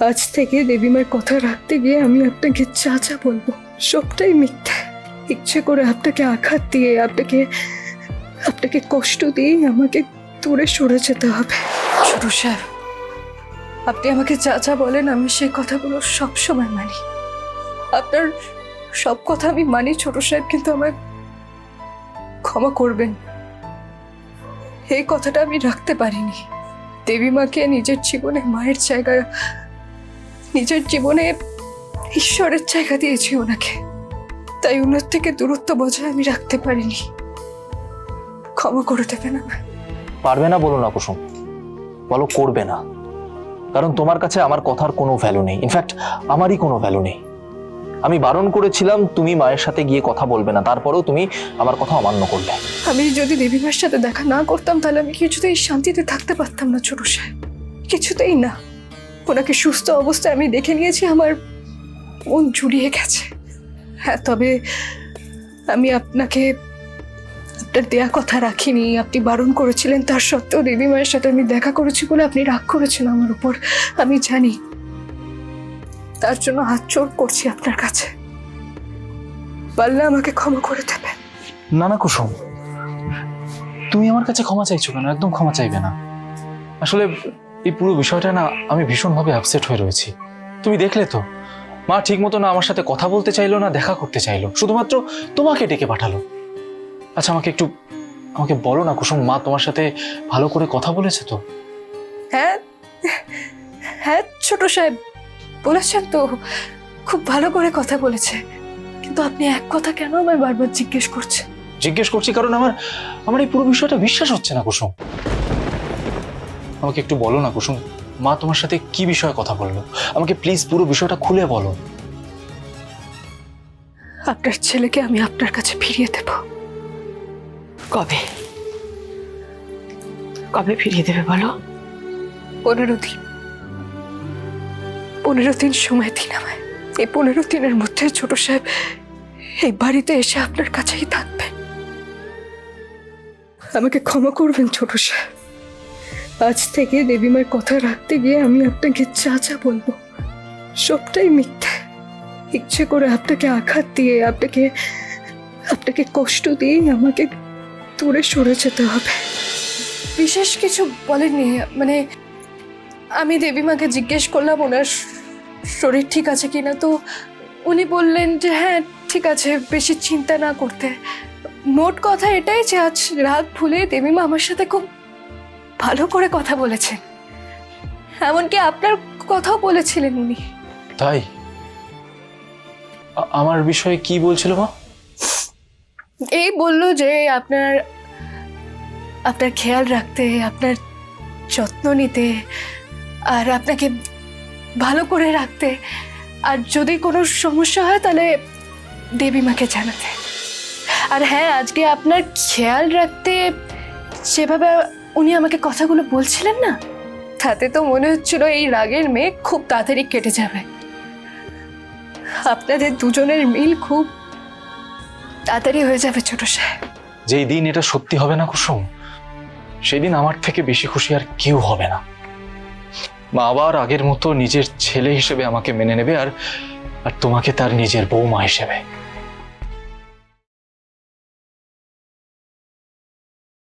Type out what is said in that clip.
আজ থেকে দেবীমার কথা রাখতে গিয়ে আমি আপনাকে যা যা বলবো সবটাই মিথ্যে। ইচ্ছে করে আপনাকে আঘাত দিয়ে আপনাকে কষ্ট দিয়ে আমাকে দূরে সরে যেতে হবে। ছোট সাহেব, আপনি আমাকে যা যা বলেন আমি সেই কথাগুলো সবসময় মানি। আপনার সব কথা আমি মানি ছোট সাহেব, কিন্তু আমায় ক্ষমা করবেন। এই কথাটা আমি রাখতে পারিনি। দেবীমাকে নিজের জীবনে মায়ের জায়গা, নিজের জীবনে ঈশ্বরের জায়গা দিয়েছি ওনাকে, তাই ওনার থেকে দূরত্ব বজায় আমি রাখতে পারিনি। ক্ষমা করে দেবেন আমায়। পারবে না বলো না কুসুম, বলো করবে না, কারণ তোমার কাছে আমার কথার কোনো ভ্যালু নেই। ইনফ্যাক্ট আমারই কোনো ভ্যালু নেই। আমি বারণ করেছিলাম তুমি মায়ের সাথে গিয়ে কথা বলবে না, তারপরেও তুমি আমার কথা অমান্য করলে। আমি যদি দেবীমার সাথে দেখা না করতাম তাহলে আমি কিছুতেই শান্তিতে থাকতে পারতাম না ছোট সাহেব, কিছুতেই না। ওনাকে সুস্থ অবস্থায় আমি দেখে নিয়েছি, আমার মন জুড়িয়ে গেছে। হ্যাঁ, তবে আমি আপনার দেয়া কথা রাখিনি। আপনি বারণ করেছিলেন, তার সত্ত্বেও দেবীমায়ের সাথে আমি দেখা করেছি বলে আপনি রাগ করেছেন আমার উপর, আমি জানি। তার জন্য হাত জোড় করছি আপনার কাছে, পারলে আমাকে ক্ষমা করে দেবেন। না না কুসুম, তুমি আমার কাছে ক্ষমা চাইছো কেন? একদম ক্ষমা চাইবে না। আসলে এই পুরো বিষয়টা না আমি ভীষণভাবে আপসেট হয়ে রয়েছি। তুমি দেখলে তো, মা ঠিক মতো না আমার সাথে কথা বলতে চাইলো, না দেখা করতে চাইলো, শুধুমাত্র তোমাকে ডেকে পাঠালো। আচ্ছা আমাকে বলো না কুসুম, মা তোমার সাথে ভালো করে কথা বলেছে তো? হ্যাঁ হ্যাঁ ছোট সাহেব, বলেছেন তো, খুব ভালো করে কথা বলেছে। কিন্তু আপনি এক কথা কেন আমায় বারবার জিজ্ঞেস করছেন? জিজ্ঞেস করছি কারণ আমার এই পুরো বিষয়টা বিশ্বাস হচ্ছে না কুসুম। আমাকে একটু বলো না কুসুম, মা তোমার সাথে কি বিষয়ে কথা বললো? আমাকে প্লিজ পুরো বিষয়টা খুলে বলো। আপনার ছেলেকে আমি আপনার কাছে ফিরিয়ে দেব। কবে কবে ফিরিয়ে দেবে বলো? 15 দিন, 15 দিন সময় দিন আমায়। এই 15 দিনের মধ্যে ছোট সাহেব এই বাড়িতে এসে আপনার কাছেই থাকবে। আমাকে ক্ষমা করবেন ছোট সাহেব। আজ থেকে দেবীমার কথা রাখতে গিয়ে আমি আপনাকে যা যা বলবো সবটাই মিথ্যে। ইচ্ছে করে আপনাকে আঘাত দিয়ে আপনাকে কষ্ট দিয়ে আমাকে দূরে সরে যেতে হবে। বিশেষ কিছু বলেননি, মানে আমি দেবীমাকে জিজ্ঞেস করলাম ওনার শরীর ঠিক আছে কিনা, তো উনি বললেন যে হ্যাঁ ঠিক আছে, বেশি চিন্তা না করতে। মোট কথা এটাই যে আজ রাত ভুলে দেবীমা আমার সাথে খুব ভালো করে কথা বলেছেন, এমনকি আপনার কথাও বলেছিলেন উনি। তাই? আমার বিষয়ে কি বলছিল মা? এই বললো যে আপনার খেয়াল রাখতে, আপনার যত্ন নিতে, আর আপনাকে ভালো করে রাখতে, আর যদি কোনো সমস্যা হয় তাহলে দেবীমাকে জানাতে। আর হ্যাঁ, আজকে আপনার খেয়াল রাখতে যেভাবে উনি আমাকে কথাগুলো বলছিলেন না, তাতে তো মনে হচ্ছিল এই রাগের মেঘ খুব তাড়াতাড়ি কেটে যাবে। আপনাদের দুজনের মিল খুব তাড়াতাড়ি হয়ে যাবে ছোট সাহেব। যেই দিন এটা সত্যি হবে না কুসুম, সেই দিন আমার থেকে বেশি খুশি আর কেউ হবে না। মা আবার আগের মতো নিজের ছেলে হিসেবে আমাকে মেনে নেবে, আর তোমাকে তার নিজের বৌমা হিসেবে।